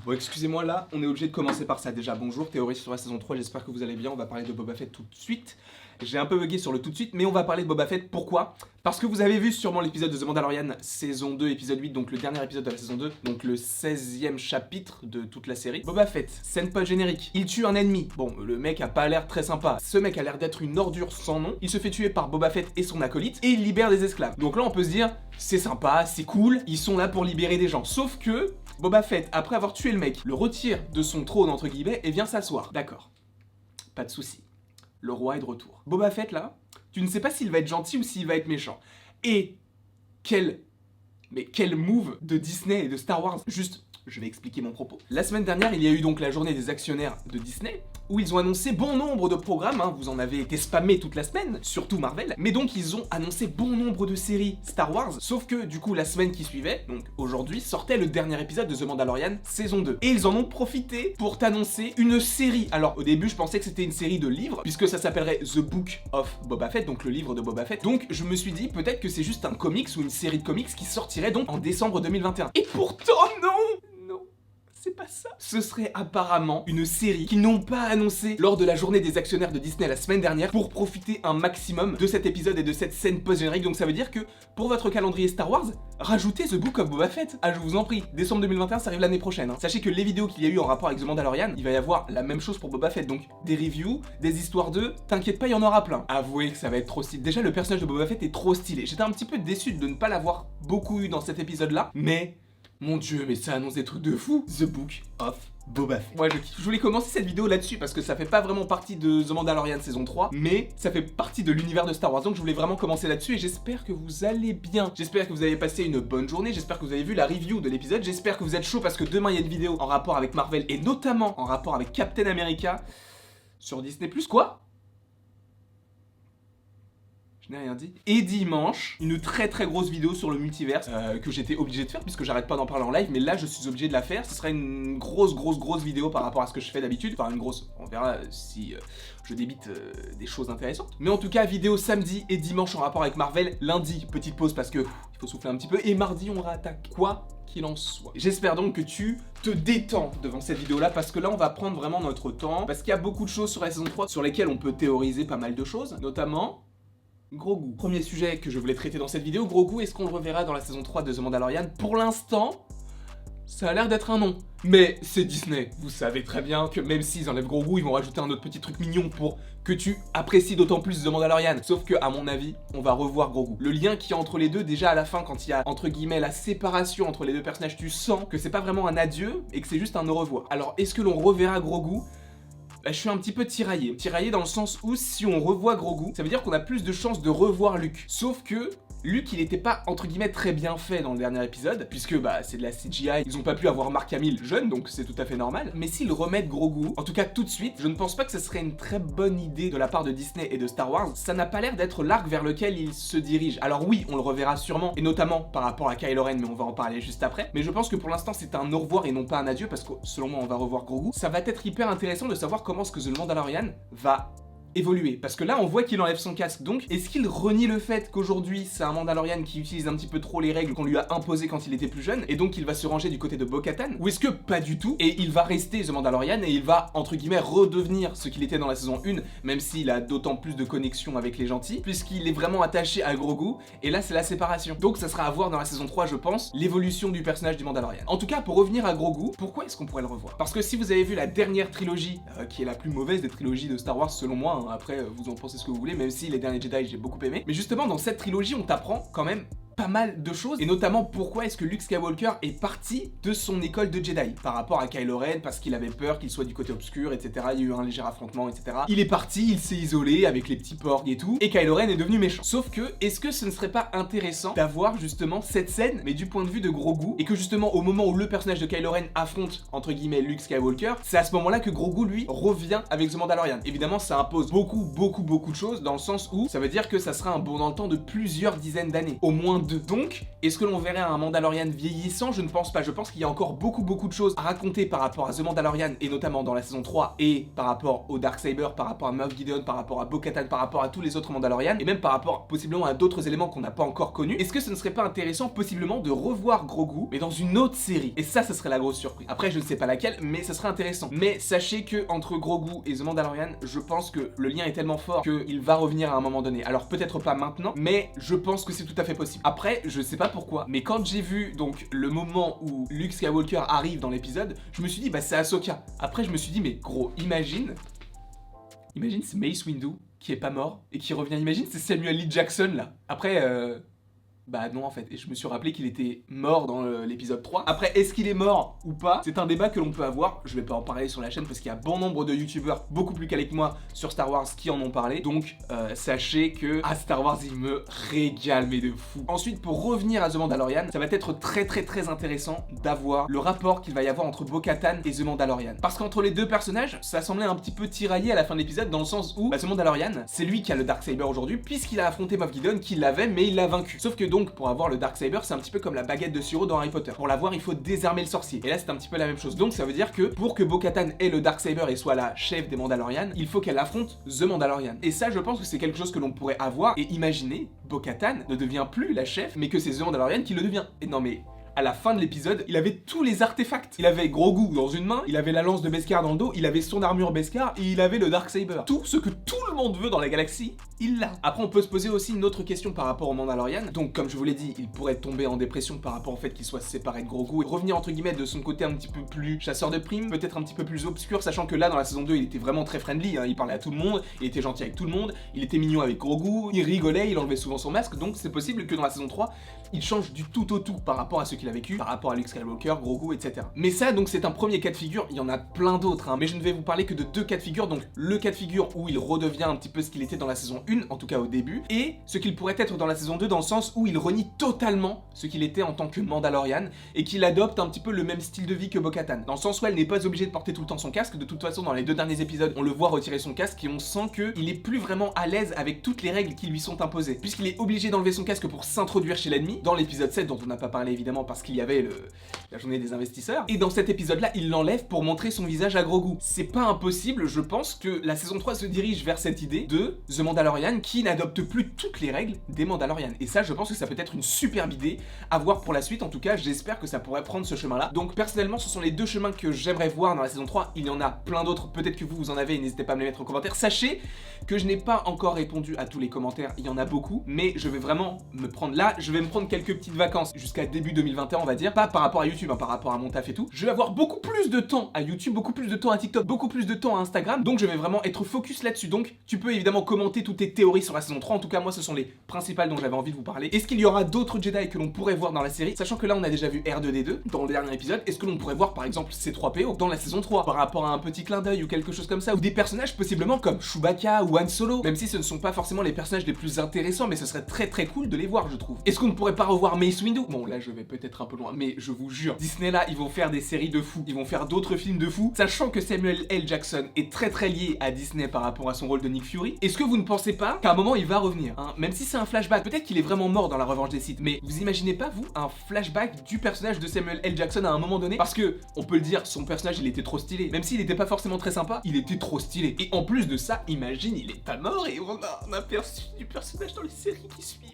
Bon, excusez-moi, là, on est obligé de commencer par ça. Déjà, bonjour, Théorie sur la saison 3, j'espère que vous allez bien. On va parler de Boba Fett tout de suite. J'ai un peu bugué sur le tout de suite, mais on va parler de Boba Fett. Pourquoi ? Parce que vous avez vu sûrement l'épisode de The Mandalorian, saison 2, épisode 8, donc le dernier épisode de la saison 2, donc le 16e chapitre de toute la série. Boba Fett, scène post-générique. Il tue un ennemi. Bon, le mec a pas l'air très sympa. Ce mec a l'air d'être une ordure sans nom. Il se fait tuer par Boba Fett et son acolyte, et il libère des esclaves. Donc là, on peut se dire, c'est sympa, c'est cool, ils sont là pour libérer des gens. Sauf que Boba Fett, après avoir tué le mec, le retire de son trône entre guillemets et vient s'asseoir. D'accord. Pas de souci. Le roi est de retour. Boba Fett là, tu ne sais pas s'il va être gentil ou s'il va être méchant. Et quel move de Disney et de Star Wars. Juste, je vais expliquer mon propos. La semaine dernière, il y a eu donc la journée des actionnaires de Disney, où ils ont annoncé bon nombre de programmes, vous en avez été spammés toute la semaine, surtout Marvel, mais donc ils ont annoncé bon nombre de séries Star Wars, sauf que du coup la semaine qui suivait, donc aujourd'hui, sortait le dernier épisode de The Mandalorian saison 2. Et ils en ont profité pour t'annoncer une série. Alors au début je pensais que c'était une série de livres, puisque ça s'appellerait The Book of Boba Fett, donc le livre de Boba Fett. Donc je me suis dit peut-être que c'est juste un comics ou une série de comics qui sortirait donc en décembre 2021. Et pourtant non. C'est pas ça. Ce serait apparemment une série qu'ils n'ont pas annoncée lors de la journée des actionnaires de Disney la semaine dernière pour profiter un maximum de cet épisode et de cette scène post-générique. Donc ça veut dire que pour votre calendrier Star Wars, rajoutez The Book of Boba Fett. Ah, je vous en prie, décembre 2021, ça arrive l'année prochaine. Sachez que les vidéos qu'il y a eu en rapport avec The Mandalorian, il va y avoir la même chose pour Boba Fett. Donc des reviews, des histoires d'eux, t'inquiète pas, il y en aura plein. Avouez que ça va être trop stylé. Déjà, le personnage de Boba Fett est trop stylé. J'étais un petit peu déçu de ne pas l'avoir beaucoup eu dans cet épisode-là, mais mon dieu, mais ça annonce des trucs de fou. The Book of Boba Fett. Ouais, je voulais commencer cette vidéo là-dessus parce que ça fait pas vraiment partie de The Mandalorian saison 3, mais ça fait partie de l'univers de Star Wars. Donc je voulais vraiment commencer là-dessus et j'espère que vous allez bien. J'espère que vous avez passé une bonne journée, j'espère que vous avez vu la review de l'épisode, j'espère que vous êtes chaud parce que demain il y a une vidéo en rapport avec Marvel et notamment en rapport avec Captain America sur Disney+. Quoi ? Je n'ai rien dit. Et dimanche, une très grosse vidéo sur le multiverse que j'étais obligé de faire puisque j'arrête pas d'en parler en live, mais là je suis obligé de la faire. Ce sera une grosse vidéo par rapport à ce que je fais d'habitude. Enfin une grosse, on verra si je débite des choses intéressantes. Mais en tout cas, vidéo samedi et dimanche en rapport avec Marvel. Lundi, petite pause parce que il faut souffler un petit peu. Et mardi, on réattaque. Quoi qu'il en soit. J'espère donc que tu te détends devant cette vidéo là parce que là on va prendre vraiment notre temps. Parce qu'il y a beaucoup de choses sur la saison 3 sur lesquelles on peut théoriser pas mal de choses. Notamment Grogu. Premier sujet que je voulais traiter dans cette vidéo, Grogu, est-ce qu'on le reverra dans la saison 3 de The Mandalorian ? Pour l'instant, ça a l'air d'être un non. Mais c'est Disney, vous savez très bien que même s'ils enlèvent Grogu, ils vont rajouter un autre petit truc mignon pour que tu apprécies d'autant plus The Mandalorian. Sauf que, à mon avis, on va revoir Grogu. Le lien qu'il y a entre les deux, déjà à la fin, quand il y a, entre guillemets, la séparation entre les deux personnages, tu sens que c'est pas vraiment un adieu et que c'est juste un au revoir. Alors, est-ce que l'on reverra Grogu ? Je suis un petit peu tiraillé. Tiraillé dans le sens où si on revoit Grogu, ça veut dire qu'on a plus de chances de revoir Luke. Sauf que Luke, il était pas, entre guillemets, très bien fait dans le dernier épisode, puisque c'est de la CGI, ils ont pas pu avoir Mark Hamill jeune, donc c'est tout à fait normal. Mais s'ils remettent Grogu, en tout cas tout de suite, je ne pense pas que ce serait une très bonne idée de la part de Disney et de Star Wars. Ça n'a pas l'air d'être l'arc vers lequel ils se dirigent. Alors oui, on le reverra sûrement, et notamment par rapport à Kylo Ren, mais on va en parler juste après. Mais je pense que pour l'instant, c'est un au revoir et non pas un adieu, parce que selon moi, on va revoir Grogu. Ça va être hyper intéressant de savoir comment est-ce que The Mandalorian va évoluer, parce que là on voit qu'il enlève son casque, donc est-ce qu'il renie le fait qu'aujourd'hui c'est un Mandalorian qui utilise un petit peu trop les règles qu'on lui a imposées quand il était plus jeune, et donc il va se ranger du côté de Bo-Katan, ou est-ce que pas du tout, et il va rester The Mandalorian, et il va entre guillemets redevenir ce qu'il était dans la saison 1, même s'il a d'autant plus de connexion avec les gentils, puisqu'il est vraiment attaché à Grogu, et là c'est la séparation. Donc ça sera à voir dans la saison 3 je pense, l'évolution du personnage du Mandalorian. En tout cas, pour revenir à Grogu, pourquoi est-ce qu'on pourrait le revoir ? Parce que si vous avez vu la dernière trilogie, qui est la plus mauvaise des trilogies de Star Wars selon moi, après vous en pensez ce que vous voulez, même si les derniers Jedi j'ai beaucoup aimé, mais justement dans cette trilogie on t'apprend quand même pas mal de choses, et notamment pourquoi est-ce que Luke Skywalker est parti de son école de Jedi par rapport à Kylo Ren, parce qu'il avait peur qu'il soit du côté obscur, etc. Il y a eu un léger affrontement, etc. Il est parti, il s'est isolé avec les petits porcs et tout, et Kylo Ren est devenu méchant. Sauf que, est-ce que ce ne serait pas intéressant d'avoir justement cette scène, mais du point de vue de Grogu, et que justement au moment où le personnage de Kylo Ren affronte, entre guillemets, Luke Skywalker, c'est à ce moment-là que Grogu, lui, revient avec The Mandalorian. Évidemment, ça impose beaucoup de choses, dans le sens où ça veut dire que ça sera un bond dans le temps de plusieurs dizaines d'années, au moins 2. Donc, est-ce que l'on verrait un Mandalorian vieillissant? Je ne pense pas. Je pense qu'il y a encore beaucoup de choses à raconter par rapport à The Mandalorian, et notamment dans la saison 3, et par rapport au Darksaber, par rapport à Moff Gideon, par rapport à Bo-Katan, par rapport à tous les autres Mandalorians, et même par rapport possiblement à d'autres éléments qu'on n'a pas encore connus. Est-ce que ce ne serait pas intéressant possiblement de revoir Grogu, mais dans une autre série? Et ça serait la grosse surprise. Après, je ne sais pas laquelle, mais ça serait intéressant. Mais sachez que entre Grogu et The Mandalorian, je pense que le lien est tellement fort qu'il va revenir à un moment donné. Alors peut-être pas maintenant, mais je pense que c'est tout à fait possible. Après, je sais pas pourquoi, mais quand j'ai vu donc le moment où Luke Skywalker arrive dans l'épisode, je me suis dit bah c'est Ahsoka. Après je me suis dit mais gros, imagine c'est Mace Windu qui est pas mort et qui revient. Imagine c'est Samuel L. Jackson là. Après bah non en fait, et je me suis rappelé qu'il était mort dans l'épisode 3. Après, est-ce qu'il est mort ou pas? C'est un débat que l'on peut avoir, je vais pas en parler sur la chaîne parce qu'il y a bon nombre de youtubeurs beaucoup plus calés que moi sur Star Wars qui en ont parlé. Donc sachez que à Star Wars il me régale mais de fou. Ensuite, pour revenir à The Mandalorian, ça va être très intéressant d'avoir le rapport qu'il va y avoir entre Bo-Katan et The Mandalorian. Parce qu'entre les deux personnages, ça semblait un petit peu tiraillé à la fin de l'épisode, dans le sens où The Mandalorian, c'est lui qui a le Darksaber aujourd'hui, puisqu'il a affronté Moff Gideon qui l'avait mais il l'a vaincu. Sauf que donc pour avoir le Darksaber, c'est un petit peu comme la baguette de Suro dans Harry Potter. Pour l'avoir, il faut désarmer le sorcier. Et là, c'est un petit peu la même chose. Donc ça veut dire que pour que Bo-Katan ait le Darksaber et soit la chef des Mandalorians, il faut qu'elle affronte The Mandalorian. Et ça, je pense que c'est quelque chose que l'on pourrait avoir et imaginer. Bo-Katan ne devient plus la chef, mais que c'est The Mandalorian qui le devient. Et non mais à la fin de l'épisode, il avait tous les artefacts. Il avait Grogu dans une main, il avait la lance de Beskar dans le dos, il avait son armure Beskar et il avait le Darksaber. Tout ce que tout le monde veut dans la galaxie, il l'a. Après, on peut se poser aussi une autre question par rapport au Mandalorian. Donc, comme je vous l'ai dit, il pourrait tomber en dépression par rapport au fait qu'il soit séparé de Grogu et revenir entre guillemets de son côté un petit peu plus chasseur de primes, peut-être un petit peu plus obscur, sachant que là, dans la saison 2, il était vraiment très friendly, hein. Il parlait à tout le monde, il était gentil avec tout le monde, il était mignon avec Grogu, il rigolait, il enlevait souvent son masque, donc c'est possible que dans la saison 3, il change du tout au tout par rapport à ce qu'il a vécu, par rapport à Luke Skywalker, Grogu, etc. Mais ça, donc, c'est un premier cas de figure, il y en a plein d'autres, hein, mais je ne vais vous parler que de deux cas de figure, donc le cas de figure où il redevient un petit peu ce qu'il était dans la saison 1, en tout cas au début, et ce qu'il pourrait être dans la saison 2, dans le sens où il renie totalement ce qu'il était en tant que Mandalorian, et qu'il adopte un petit peu le même style de vie que Bo-Katan, dans le sens où elle n'est pas obligée de porter tout le temps son casque. De toute façon, dans les deux derniers épisodes, on le voit retirer son casque, et on sent qu'il est plus vraiment à l'aise avec toutes les règles qui lui sont imposées, puisqu'il est obligé d'enlever son casque pour s'introduire chez l'ennemi, dans l'épisode 7, dont on n'a pas parlé évidemment parce qu'il y avait la journée des investisseurs, et dans cet épisode-là, il l'enlève pour montrer son visage à Grogu. C'est pas impossible, je pense que la saison 3 se dirige vers cette idée de The Mandalorian qui n'adopte plus toutes les règles des Mandalorians. Et ça, je pense que ça peut être une superbe idée à voir pour la suite. En tout cas, j'espère que ça pourrait prendre ce chemin-là. Donc personnellement, ce sont les deux chemins que j'aimerais voir dans la saison 3. Il y en a plein d'autres, peut-être que vous en avez, n'hésitez pas à me les mettre en commentaire. Sachez que je n'ai pas encore répondu à tous les commentaires, il y en a beaucoup, mais je vais vraiment me prendre là, je vais me prendre quelques petites vacances jusqu'à début 2021, on va dire, pas par rapport à YouTube, hein, par rapport à mon taf et tout. Je vais avoir beaucoup plus de temps à YouTube, beaucoup plus de temps à TikTok, beaucoup plus de temps à Instagram, donc je vais vraiment être focus là-dessus. Donc tu peux évidemment commenter toutes tes théories sur la saison 3, en tout cas moi ce sont les principales dont j'avais envie de vous parler. Est-ce qu'il y aura d'autres Jedi que l'on pourrait voir dans la série, sachant que là on a déjà vu R2D2 dans le dernier épisode? Est-ce que l'on pourrait voir par exemple C3PO dans la saison 3 par rapport à un petit clin d'œil ou quelque chose comme ça, ou des personnages possiblement comme Chewbacca ou Han Solo, même si ce ne sont pas forcément les personnages les plus intéressants, mais ce serait très cool de les voir, je trouve. Est-ce qu'on ne pourrait pas revoir Mace Windu? Bon là je vais peut-être un peu loin, mais je vous jure, Disney là ils vont faire des séries de fous, ils vont faire d'autres films de fous, sachant que Samuel L. Jackson est très lié à Disney par rapport à son rôle de Nick Fury. Est-ce que vous ne pensez pas qu'à un moment il va revenir, hein? Même si c'est un flashback, peut-être qu'il est vraiment mort dans la revanche des Sith, mais vous imaginez pas vous un flashback du personnage de Samuel L. Jackson à un moment donné? Parce que on peut le dire, son personnage il était trop stylé, même s'il était pas forcément très sympa, il était trop stylé. Et en plus de ça, imagine il est pas mort et on a un aperçu du personnage dans les séries qui suivent.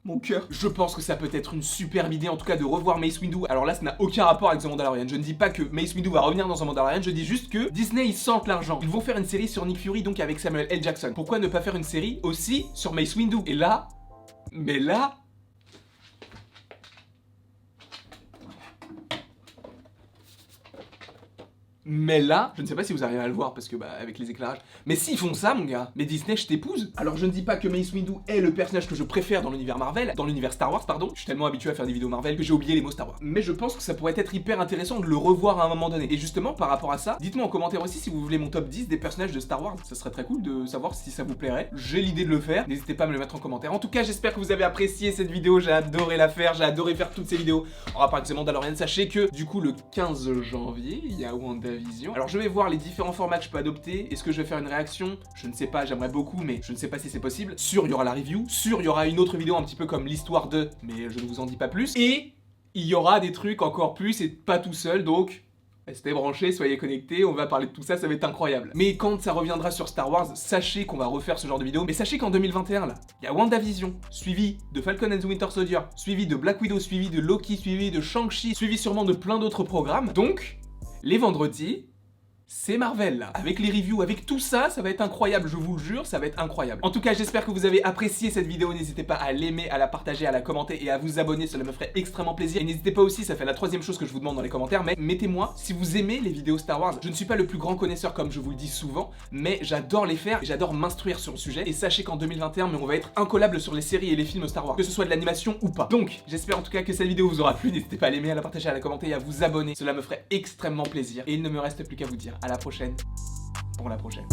Mon cœur. Je pense que ça peut être une superbe idée en tout cas de revoir Mace Windu. Alors là, ça n'a aucun rapport avec The Mandalorian. Je ne dis pas que Mace Windu va revenir dans The Mandalorian, je dis juste que Disney ils sentent l'argent. Ils vont faire une série sur Nick Fury, donc avec Samuel L. Jackson. Pourquoi ne pas faire une série aussi sur Mace Windu? Et là, mais là... Mais là, je ne sais pas si vous arrivez à le voir parce que bah avec les éclairages. Mais s'ils font ça mon gars, mais Disney je t'épouse. Alors je ne dis pas que Mace Windu est le personnage que je préfère dans l'univers Marvel, dans l'univers Star Wars pardon. Je suis tellement habitué à faire des vidéos Marvel que j'ai oublié les mots Star Wars. Mais je pense que ça pourrait être hyper intéressant de le revoir à un moment donné. Et justement par rapport à ça, dites-moi en commentaire aussi si vous voulez mon top 10 des personnages de Star Wars. Ça serait très cool de savoir si ça vous plairait. J'ai l'idée de le faire, n'hésitez pas à me le mettre en commentaire. En tout cas j'espère que vous avez apprécié cette vidéo, j'ai adoré la faire, j'ai adoré faire toutes ces vidéos en rapport avec The Mandalorian. Sachez que du coup le 15 janvier, il y a WandaVision. WandaVision. Alors je vais voir les différents formats que je peux adopter. Est-ce que je vais faire une réaction? Je ne sais pas, j'aimerais beaucoup, mais je ne sais pas si c'est possible. Sûr, il y aura la review. Sûr, il y aura une autre vidéo un petit peu comme l'histoire de, mais je ne vous en dis pas plus. Et il y aura des trucs encore plus et pas tout seul, donc restez branchés, soyez connectés, on va parler de tout ça, ça va être incroyable. Mais quand ça reviendra sur Star Wars, sachez qu'on va refaire ce genre de vidéo. Mais sachez qu'en 2021, là, il y a WandaVision, suivi de Falcon and the Winter Soldier, suivi de Black Widow, suivi de Loki, suivi de Shang-Chi, suivi sûrement de plein d'autres programmes. Donc, les vendredis, c'est Marvel là. Avec les reviews, avec tout ça, ça va être incroyable, je vous le jure, ça va être incroyable. En tout cas, j'espère que vous avez apprécié cette vidéo. N'hésitez pas à l'aimer, à la partager, à la commenter et à vous abonner, cela me ferait extrêmement plaisir. Et n'hésitez pas aussi, ça fait la troisième chose que je vous demande dans les commentaires, mais mettez-moi si vous aimez les vidéos Star Wars. Je ne suis pas le plus grand connaisseur comme je vous le dis souvent, mais j'adore les faire et j'adore m'instruire sur le sujet. Et sachez qu'en 2021, on va être incollable sur les séries et les films Star Wars, que ce soit de l'animation ou pas. Donc, j'espère en tout cas que cette vidéo vous aura plu. N'hésitez pas à l'aimer, à la partager, à la commenter et à vous abonner. Cela me ferait extrêmement plaisir. Et il ne me reste plus qu'à vous dire à la prochaine pour la prochaine.